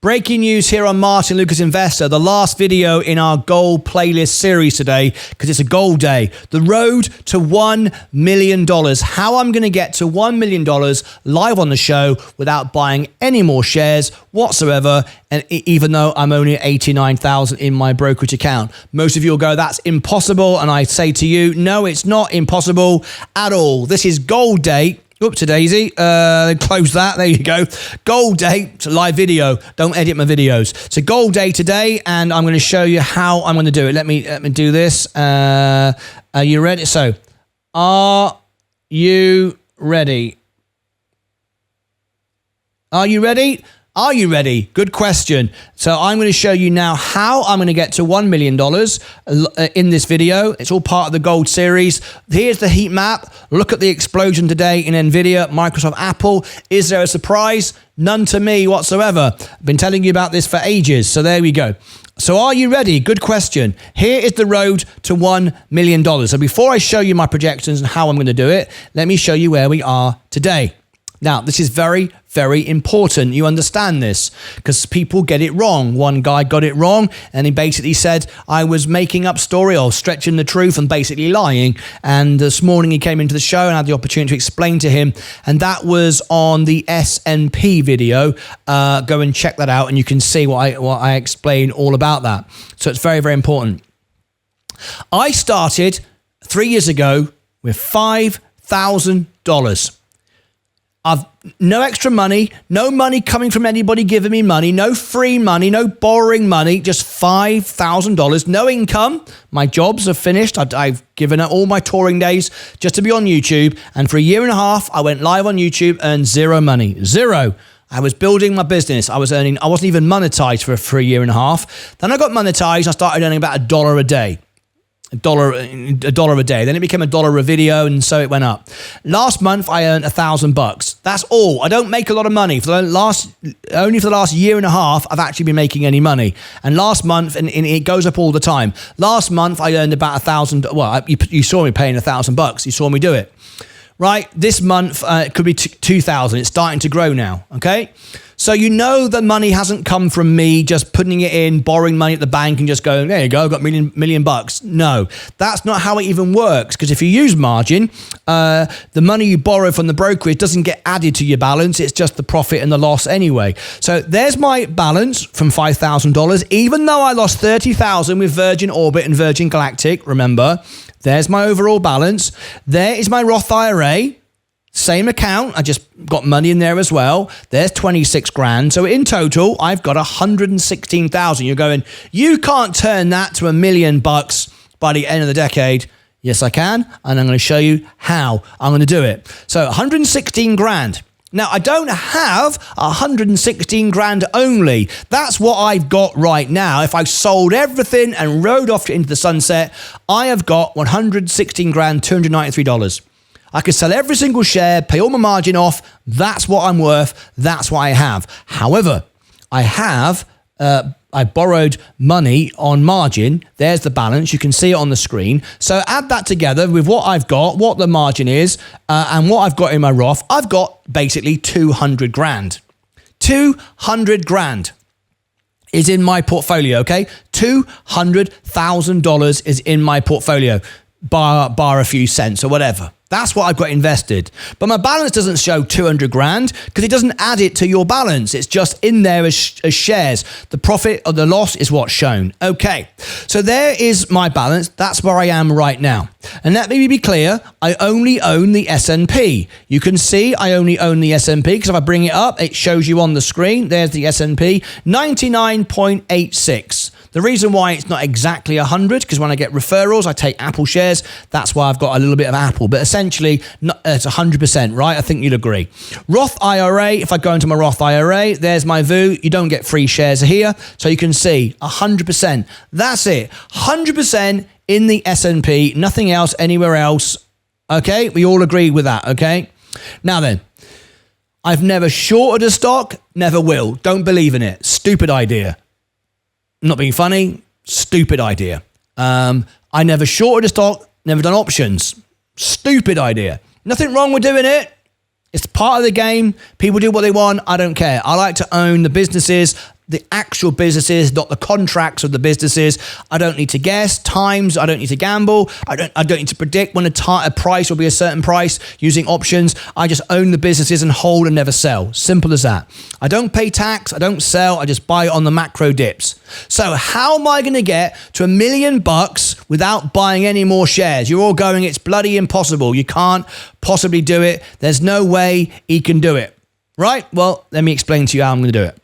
Breaking news here on Martyn Lucas Investor, the last video in our gold playlist series today, because it's a gold day. The road to $1 million. How I'm going to get to $1 million live on the show without buying any more shares whatsoever. And even though I'm only at 89,000 in my brokerage account, most of you will go, that's impossible. And I say to you, no, it's not impossible at all. This is gold day. Oops, daisy. Close that. There you go. Gold day. It's a live video. Don't edit my videos. It's a gold day today, and I'm going to show you how I'm going to do it. Let me do this. Are you ready? So, are you ready? Are you ready? Are you ready? Good question. So I'm going to show you now how I'm going to get to $1 million in this video. It's all part of the gold series. Here's the heat map. Look at the explosion today in NVIDIA, Microsoft, Apple. Is there a surprise? None to me whatsoever. I've been telling you about this for ages. So there we go. So are you ready? Good question. Here is the road to $1 million. So before I show you my projections and how I'm going to do it, let me show you where we are today. Now, this is very, very important. You understand this because people get it wrong. One guy got it wrong and he basically said I was making up story or stretching the truth and basically lying. And this morning he came into the show and I had the opportunity to explain to him. And that was on the S&P video. Go and check that out and you can see what I explain all about that. So it's very, very important. I started 3 years ago with $5,000. I've no extra money, no money coming from anybody giving me money, no free money, no borrowing money, just $5,000, no income. My jobs are finished. I've given up all my touring days just to be on YouTube. And for a year and a half, I went live on YouTube, earned zero money, zero. I was building my business. I wasn't even monetized for a year and a half. Then I got monetized. I started earning about $1 a day. A dollar a day. Then it became $1 a video, and so it went up. Last month I earned $1,000. That's all. I don't make a lot of money. Only for the last year and a half I've actually been making any money. And last month, and it goes up all the time. Last month I earned about $1,000. Well, you saw me paying $1,000. You saw me do it. Right? This month it could be 2,000. It's starting to grow now. Okay. So you know the money hasn't come from me just putting it in, borrowing money at the bank and just going, there you go, I've got million bucks. No, that's not how it even works. Because if you use margin, the money you borrow from the brokerage doesn't get added to your balance. It's just the profit and the loss anyway. So there's my balance from $5,000. Even though I lost 30,000 with Virgin Orbit and Virgin Galactic, remember, there's my overall balance. There is my Roth IRA. Same account, I just got money in there as well. There's 26 grand. So in total, I've got 116,000. You're going, you can't turn that to $1 million by the end of the decade. Yes, I can. And I'm going to show you how I'm going to do it. So 116 grand. Now, I don't have 116 grand only. That's what I've got right now. If I sold everything and rode off into the sunset, I have got 116 grand, $293. I could sell every single share, pay all my margin off. That's what I'm worth. That's what I have. However, I borrowed money on margin. There's the balance. You can see it on the screen. So add that together with what I've got, what the margin is, and what I've got in my Roth. I've got basically 200 grand. 200 grand is in my portfolio, okay? $200,000 is in my portfolio, bar a few cents or whatever. That's what I've got invested. But my balance doesn't show 200 grand because it doesn't add it to your balance. It's just in there as shares. The profit or the loss is what's shown. Okay, so there is my balance. That's where I am right now. And let me be clear, I only own the S&P. You can see I only own the S&P because if I bring it up, it shows you on the screen. There's the S&P, 99.86. The reason why it's not exactly 100, because when I get referrals, I take Apple shares. That's why I've got a little bit of Apple. But essentially, it's 100%, right? I think you'd agree. Roth IRA, if I go into my Roth IRA, there's my VU. You don't get free shares here. So you can see 100%. That's it. 100% in the S&P. Nothing else anywhere else. Okay? We all agree with that, okay? Now then, I've never shorted a stock. Never will. Don't believe in it. Stupid idea. Not being funny, stupid idea. I never shorted a stock, never done options. Stupid idea. Nothing wrong with doing it. It's part of the game. People do what they want. I don't care. I like to own the businesses the actual businesses, not the contracts of the businesses. I don't need to guess times. I don't need to gamble. I don't need to predict when a price will be a certain price using options. I just own the businesses and hold and never sell. Simple as that. I don't pay tax. I don't sell. I just buy it on the macro dips. So how am I going to get to $1 million without buying any more shares? You're all going, it's bloody impossible. You can't possibly do it. There's no way he can do it. Right? Well, let me explain to you how I'm going to do it.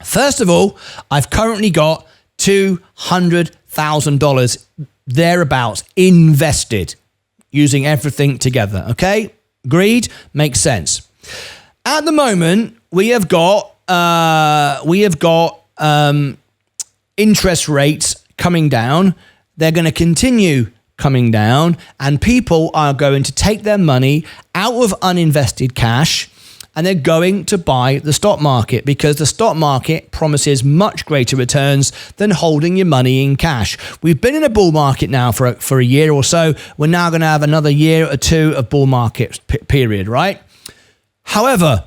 First of all, I've currently got $200,000 thereabouts invested using everything together. Okay? Agreed? Makes sense. At the moment, we have got interest rates coming down. They're going to continue coming down, and people are going to take their money out of uninvested cash and they're going to buy the stock market because the stock market promises much greater returns than holding your money in cash. We've been in a bull market now for a year or so. We're now going to have another year or two of bull market period, right? However,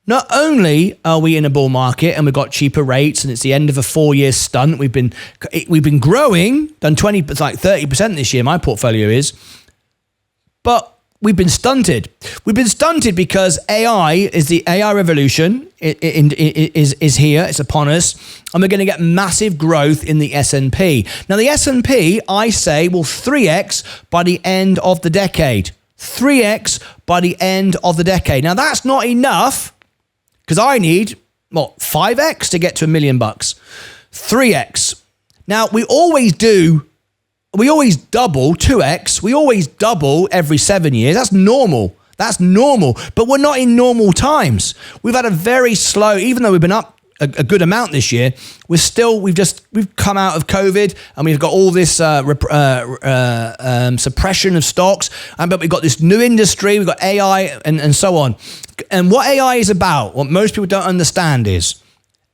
not only are we in a bull market and we've got cheaper rates and it's the end of a 4-year stunt, we've been growing, done 30% this year, my portfolio is, but we've been stunted. We've been stunted because the AI revolution is here. It's upon us. And we're going to get massive growth in the S&P. Now, the S&P, I say, will 3x by the end of the decade. 3x by the end of the decade. Now, that's not enough because I need, 5x to get to $1 million. 3x. Now, we always double 2x. We always double every 7 years. That's normal. But we're not in normal times. We've had a very slow, even though we've been up a good amount this year, we've come out of COVID and we've got all this suppression of stocks. But we've got this new industry, we've got AI and so on. And what AI is about, what most people don't understand is,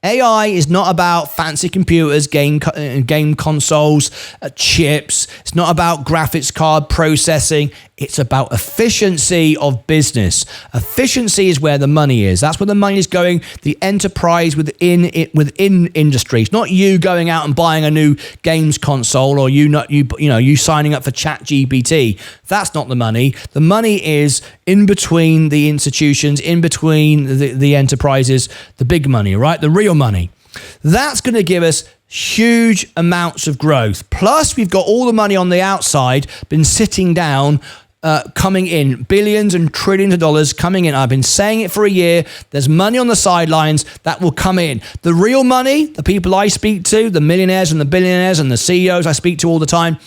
AI is not about fancy computers, game consoles, chips. It's not about graphics card processing. It's about efficiency of business. Efficiency is where the money is. That's where the money is going. The enterprise within industry. It's not you going out and buying a new games console or you signing up for ChatGPT. That's not the money. The money is in between the institutions, in between the enterprises, the big money, right? The real money. That's going to give us huge amounts of growth. Plus, we've got all the money on the outside, been sitting down, coming in, billions and trillions of dollars coming in. I've been saying it for a year. There's money on the sidelines that will come in. The real money, the people I speak to, the millionaires and the billionaires and the CEOs I speak to all the time,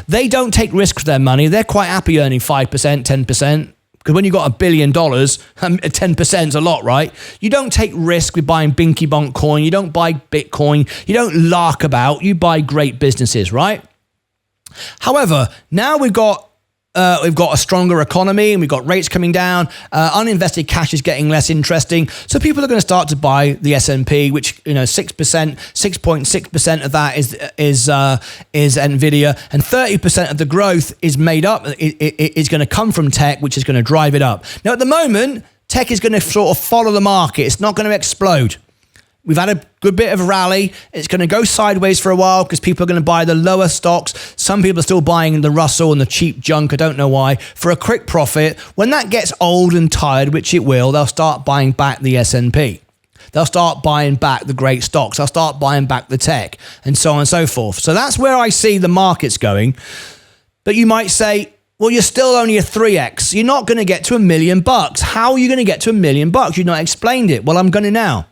they don't take risks with their money. They're quite happy earning 5%, 10%. Because when you've got $1 billion, 10% is a lot, right? You don't take risk with buying Binky Bonk coin. You don't buy Bitcoin. You don't lark about. You buy great businesses, right? However, now we've got a stronger economy and we've got rates coming down. Uninvested cash is getting less interesting. So people are going to start to buy the S&P, which 6.6% of that is NVIDIA, and 30% of the growth is made up. Is going to come from tech, which is going to drive it up. Now, at the moment, tech is going to sort of follow the market. It's not going to explode. We've had a good bit of a rally. It's going to go sideways for a while because people are going to buy the lower stocks. Some people are still buying the Russell and the cheap junk, I don't know why, for a quick profit. When that gets old and tired, which it will, they'll start buying back the S&P. They'll start buying back the great stocks. They'll start buying back the tech and so on and so forth. So that's where I see the markets going. But you might say, well, you're still only a 3x. You're not going to get to $1 million. How are you going to get to $1 million? You've not explained it. Well, I'm going to now.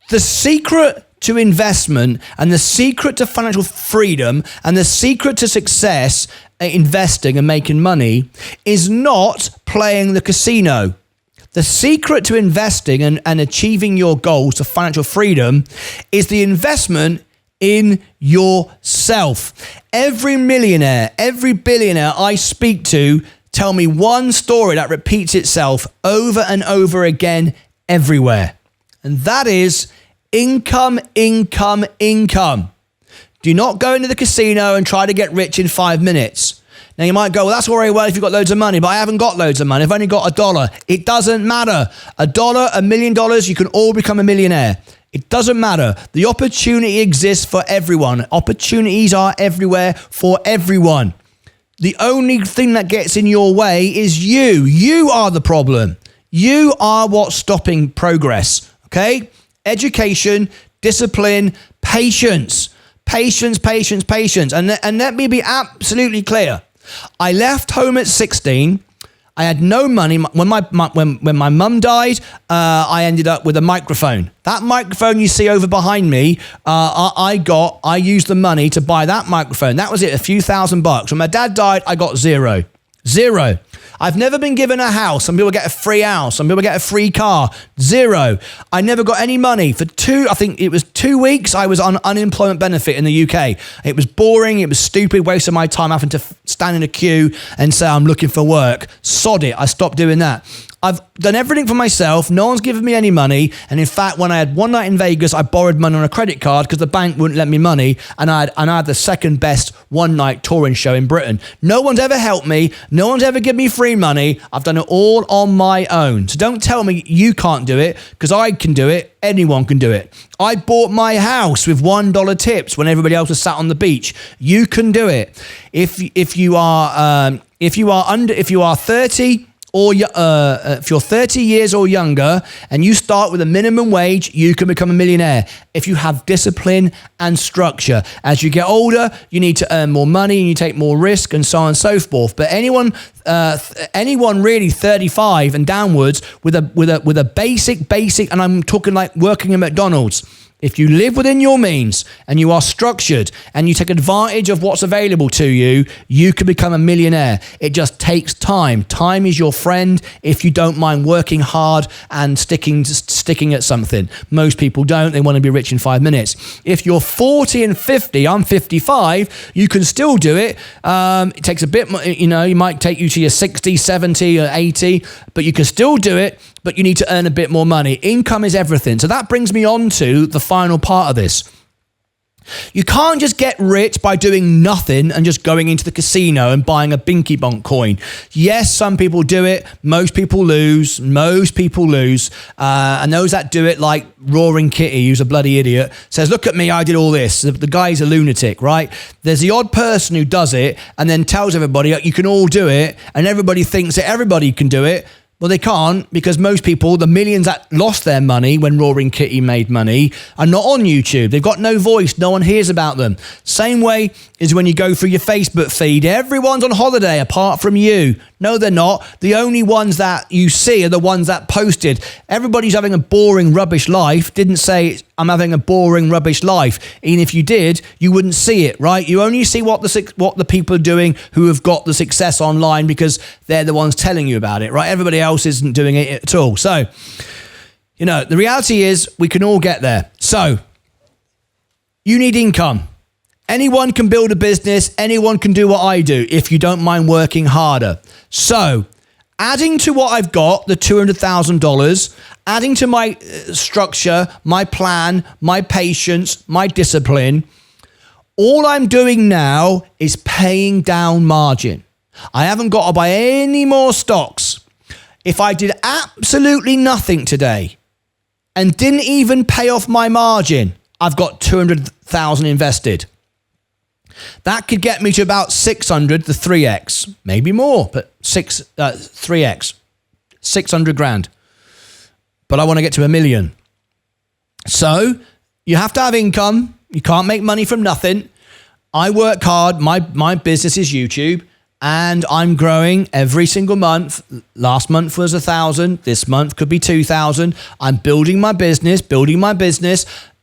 The secret to investment and the secret to financial freedom and the secret to success investing and making money is not playing the casino. The secret to investing and achieving your goals to financial freedom is the investment in yourself. Every millionaire, every billionaire I speak to tell me one story that repeats itself over and over again everywhere. And that is income, income, income. Do not go into the casino and try to get rich in 5 minutes. Now you might go, well, that's all very well if you've got loads of money, but I haven't got loads of money. I've only got $1. It doesn't matter. $1, $1 million, you can all become a millionaire. It doesn't matter. The opportunity exists for everyone. Opportunities are everywhere for everyone. The only thing that gets in your way is you. You are the problem. You are what's stopping progress, okay? Education, discipline, patience. Patience, patience, patience. And let me be absolutely clear. I left home at 16. I had no money. When my mum died, I ended up with a microphone. That microphone you see over behind me, I used the money to buy that microphone. That was it, a few $1,000s. When my dad died, I got zero. Zero. I've never been given a house. Some people get a free house. Some people get a free car. Zero. I never got any money. For 2 weeks, I was on unemployment benefit in the UK. It was boring. It was stupid. Wasting my time having to stand in a queue and say, I'm looking for work. Sod it. I stopped doing that. I've done everything for myself. No one's given me any money. And in fact, when I had one night in Vegas, I borrowed money on a credit card because the bank wouldn't lend me money. And I had the second best one night touring show in Britain. No one's ever helped me. No one's ever given me free money. I've done it all on my own. So don't tell me you can't do it, because I can do it. Anyone can do it. I bought my house with $1 tips when everybody else was sat on the beach. You can do it. If you are 30, or if you're 30 years or younger and you start with a minimum wage, you can become a millionaire if you have discipline and structure. As you get older, you need to earn more money and you take more risk and so on and so forth. But anyone really 35 and downwards with a basic, and I'm talking like working at McDonald's. If you live within your means and you are structured and you take advantage of what's available to you, you can become a millionaire. It just takes time. Time is your friend if you don't mind working hard and sticking at something. Most people don't. They want to be rich in 5 minutes. If you're 40 and 50, I'm 55, you can still do it. It takes a bit, it might take you to your 60, 70 or 80, but you can still do it. But you need to earn a bit more money. Income is everything. So that brings me on to the final part of this. You can't just get rich by doing nothing and just going into the casino and buying a binky bonk coin. Yes, some people do it. Most people lose. And those that do it, like Roaring Kitty, who's a bloody idiot, says, look at me, I did all this. The guy's a lunatic, right? There's the odd person who does it and then tells everybody, you can all do it. And everybody thinks that everybody can do it. Well, they can't, because most people, the millions that lost their money when Roaring Kitty made money, are not on YouTube. They've got no voice. No one hears about them. Same way is when you go through your Facebook feed. Everyone's on holiday apart from you. No, they're not. The only ones that you see are the ones that posted. Everybody's having a boring, rubbish life. Didn't say, I'm having a boring, rubbish life. Even if you did, you wouldn't see it, right? You only see what the people are doing who have got the success online, because they're the ones telling you about it, right? Everybody else isn't doing it at all. So, the reality is we can all get there. So, you need income. Anyone can build a business. Anyone can do what I do if you don't mind working harder. So, adding to what I've got, the $200,000, adding to my structure, my plan, my patience, my discipline, all I'm doing now is paying down margin. I haven't got to buy any more stocks. If I did absolutely nothing today and didn't even pay off my margin, I've got 200,000 invested. That could get me to about 600, the 3x, maybe more, but 3x, 600 grand. But I want to get to 1 million. So you have to have income. You can't make money from nothing. I work hard. My business is YouTube, and I'm growing every single month. Last month was 1,000. This month could be 2,000. I'm building my business,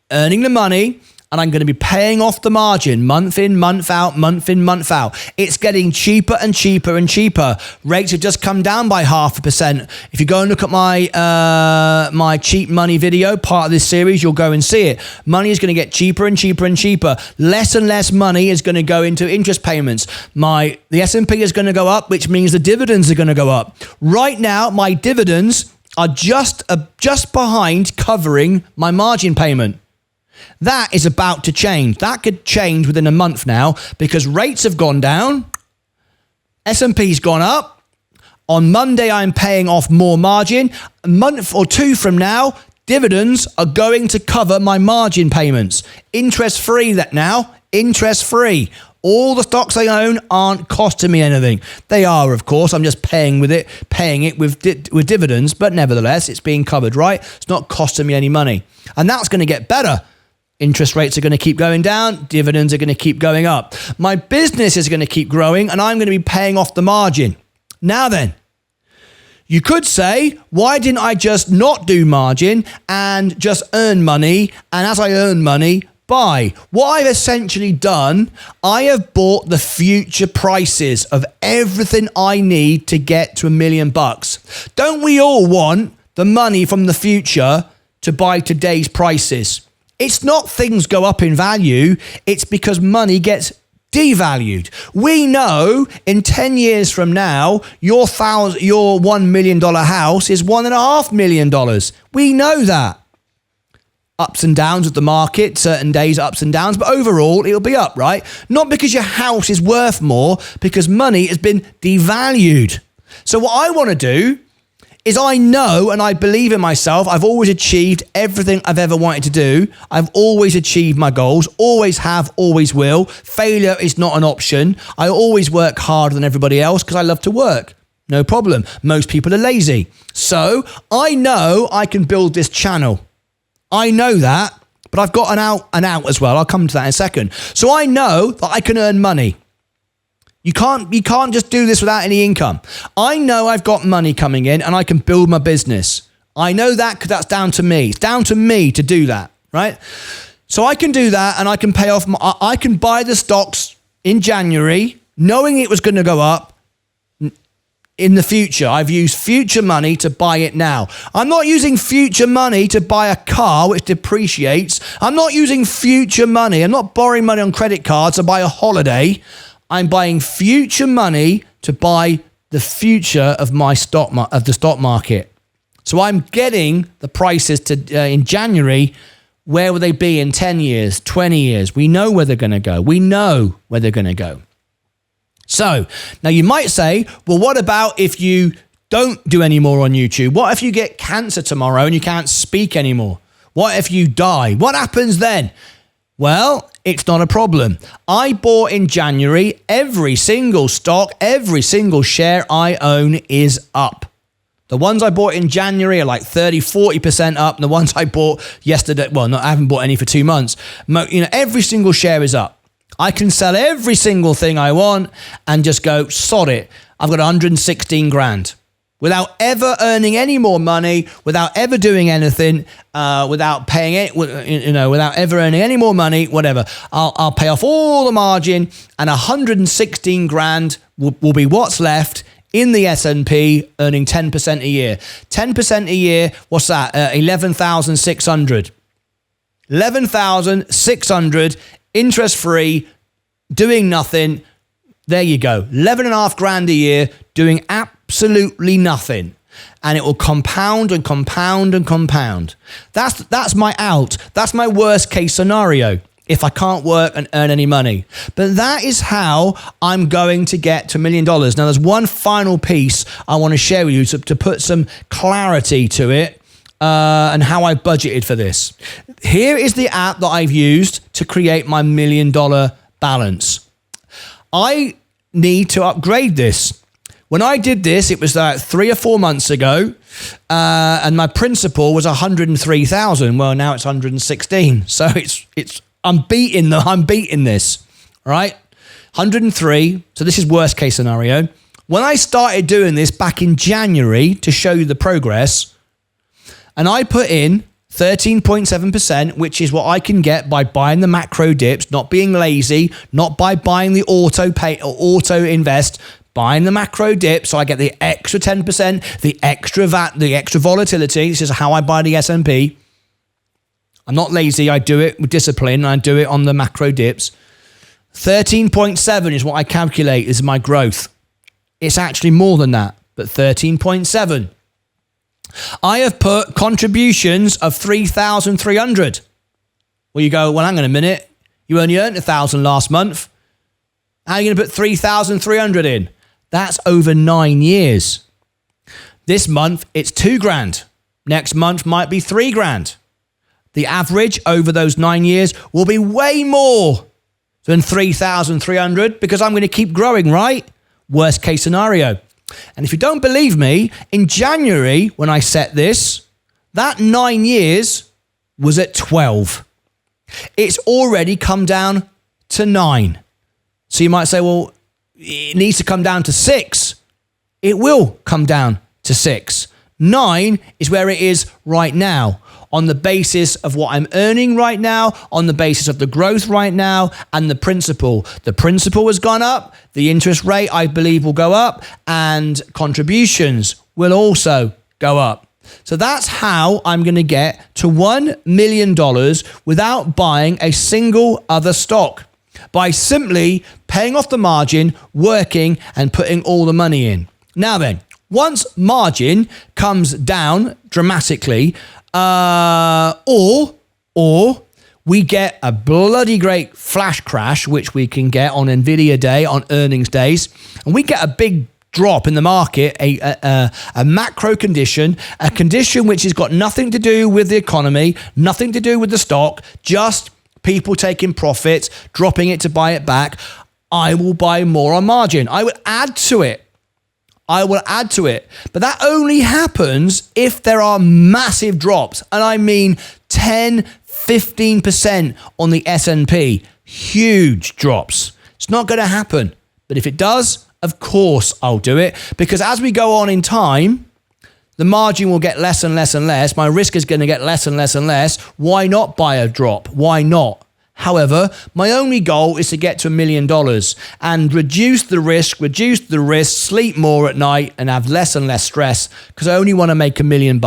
earning the money. And I'm going to be paying off the margin month in, month out, month in, month out. It's getting cheaper and cheaper and cheaper. Rates have just come down by 0.5%. If you go and look at my cheap money video, part of this series, you'll go and see it. Money is going to get cheaper and cheaper and cheaper. Less and less money is going to go into interest payments. The S&P is going to go up, which means the dividends are going to go up. Right now, my dividends are just behind covering my margin payment. That is about to change. That could change within a month now, because rates have gone down. S&P's gone up. On Monday, I'm paying off more margin. A month or two from now, dividends are going to cover my margin payments. Interest-free that now, interest-free. All the stocks I own aren't costing me anything. They are, of course. I'm just paying it with dividends, but nevertheless, it's being covered, right? It's not costing me any money. And that's going to get better. Interest rates are going to keep going down. Dividends are going to keep going up. My business is going to keep growing, and I'm going to be paying off the margin. Now then, you could say, why didn't I just not do margin and just earn money? And as I earn money, buy. What I've essentially done, I have bought the future prices of everything I need to get to $1 million. Don't we all want the money from the future to buy today's prices? It's not things go up in value. It's because money gets devalued. We know in 10 years from now, your $1 million house is $1.5 million. We know that. Ups and downs of the market, certain days ups and downs, but overall it'll be up, right? Not because your house is worth more, because money has been devalued. So what I want to do is I know and I believe in myself. I've always achieved everything I've ever wanted to do. I've always achieved my goals, always have, always will. Failure is not an option. I always work harder than everybody else because I love to work. No problem. Most people are lazy. So I know I can build this channel. I know that, but I've got an out as well. I'll come to that in a second. So I know that I can earn money. You can't just do this without any income. I know I've got money coming in and I can build my business. I know that because that's down to me. It's down to me to do that, right? So I can do that and I can pay off. I can buy the stocks in January, knowing it was going to go up in the future. I've used future money to buy it now. I'm not using future money to buy a car which depreciates. I'm not using future money. I'm not borrowing money on credit cards to buy a holiday. I'm buying future money to buy the future of my the stock market. So I'm getting the prices in January. Where will they be in 10 years, 20 years? We know where they're going to go. We know where they're going to go. So now you might say, well, what about if you don't do any more on YouTube? What if you get cancer tomorrow and you can't speak anymore? What if you die? What happens then? Well, it's not a problem. I bought in January. Every single stock, every single share I own is up. The ones I bought in January are like 30, 40% up. And the ones I bought yesterday, well, I haven't bought any for 2 months. Every single share is up. I can sell every single thing I want and just go, sod it. I've got 116 grand. Without ever earning any more money, without ever doing anything, without paying it, without ever earning any more money, whatever. I'll pay off all the margin, and 116 grand will be what's left in the S&P, earning 10% a year. 10% a year, what's that? 11,600. 11,600, interest-free, doing nothing. There you go. 11.5 grand a year, doing absolutely nothing. And it will compound and compound and compound. That's my out. That's my worst case scenario if I can't work and earn any money. But that is how I'm going to get to $1 million. Now, there's one final piece I want to share with you to put some clarity to it and how I budgeted for this. Here is the app that I've used to create my $1 million balance. I need to upgrade this. When I did this, it was like 3 or 4 months ago, and my principal was 103,000. Well, now it's 116. So I'm beating this, right? 103. So this is worst case scenario. When I started doing this back in January to show you the progress, and I put in 13.7%, which is what I can get by buying the macro dips, not being lazy, not by buying the auto invest, buying the macro dip, so I get the extra 10%, the extra the extra volatility. This is how I buy the S&P. I'm not lazy. I do it with discipline. I do it on the macro dips. 13.7 is what I calculate is my growth. It's actually more than that, but 13.7. I have put contributions of 3,300. Well, you go, well, hang on a minute. You only earned 1,000 last month. How are you going to put 3,300 in? That's over 9 years. This month, it's $2,000. Next month might be $3,000. The average over those 9 years will be way more than 3,300 because I'm going to keep growing, right? Worst case scenario. And if you don't believe me, in January, when I set this, that 9 years was at 12. It's already come down to 9. So you might say, well, it needs to come down to 6. It will come down to 6. 9 is where it is right now, on the basis of what I'm earning right now, on the basis of the growth right now, and the principal. The principal has gone up, the interest rate, I believe, will go up, and contributions will also go up. So that's how I'm going to get to $1 million without buying a single other stock, by simply paying off the margin, working, and putting all the money in. Now then, once margin comes down dramatically, or we get a bloody great flash crash, which we can get on NVIDIA Day, on earnings days, and we get a big drop in the market, a macro condition, a condition which has got nothing to do with the economy, nothing to do with the stock, just people taking profits, dropping it to buy it back, I will buy more on margin. I would add to it. But that only happens if there are massive drops. And I mean 10, 15% on the S&P. Huge drops. It's not going to happen. But if it does, of course I'll do it. Because as we go on in time, the margin will get less and less and less. My risk is going to get less and less and less. Why not buy a drop? Why not? However, my only goal is to get to $1 million and reduce the risk, sleep more at night, and have less and less stress, because I only want to make $1 million.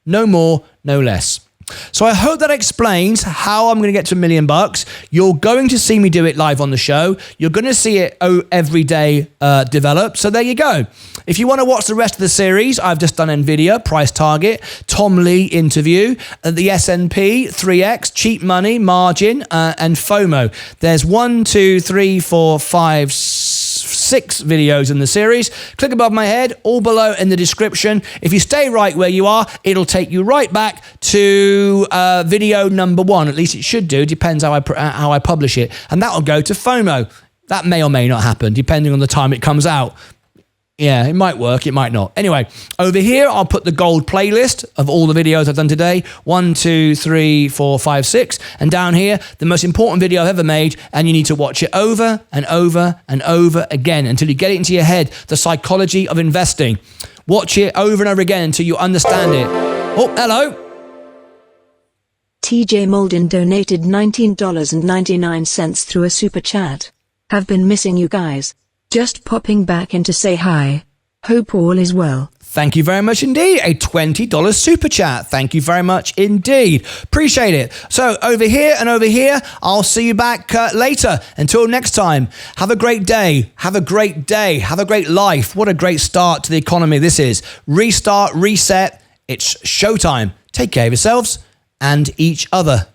No more, no less. So I hope that explains how I'm going to get to $1 million. You're going to see me do it live on the show. You're going to see it every day develop. So there you go. If you want to watch the rest of the series, I've just done NVIDIA, price target, Tom Lee interview, the S&P, 3X, cheap money, margin, and FOMO. There's 6 videos in the series. Click above my head, all below in the description. If you stay right where you are, it'll take you right back to video number 1. At least it should do. Depends how I publish it. And that'll go to FOMO. That may or may not happen, depending on the time it comes out. Yeah, it might work, it might not. Anyway, over here, I'll put the gold playlist of all the videos I've done today. 1, 2, 3, 4, 5, 6. And down here, the most important video I've ever made, and you need to watch it over and over and over again until you get it into your head, the psychology of investing. Watch it over and over again until you understand it. Oh, hello. TJ Molden donated $19.99 through a super chat. Have been missing you guys. Just popping back in to say hi. Hope all is well. Thank you very much indeed. A $20 super chat. Thank you very much indeed. Appreciate it. So over here and over here, I'll see you back later. Until next time, have a great day. Have a great day. Have a great life. What a great start to the economy this is. Restart, reset. It's showtime. Take care of yourselves and each other.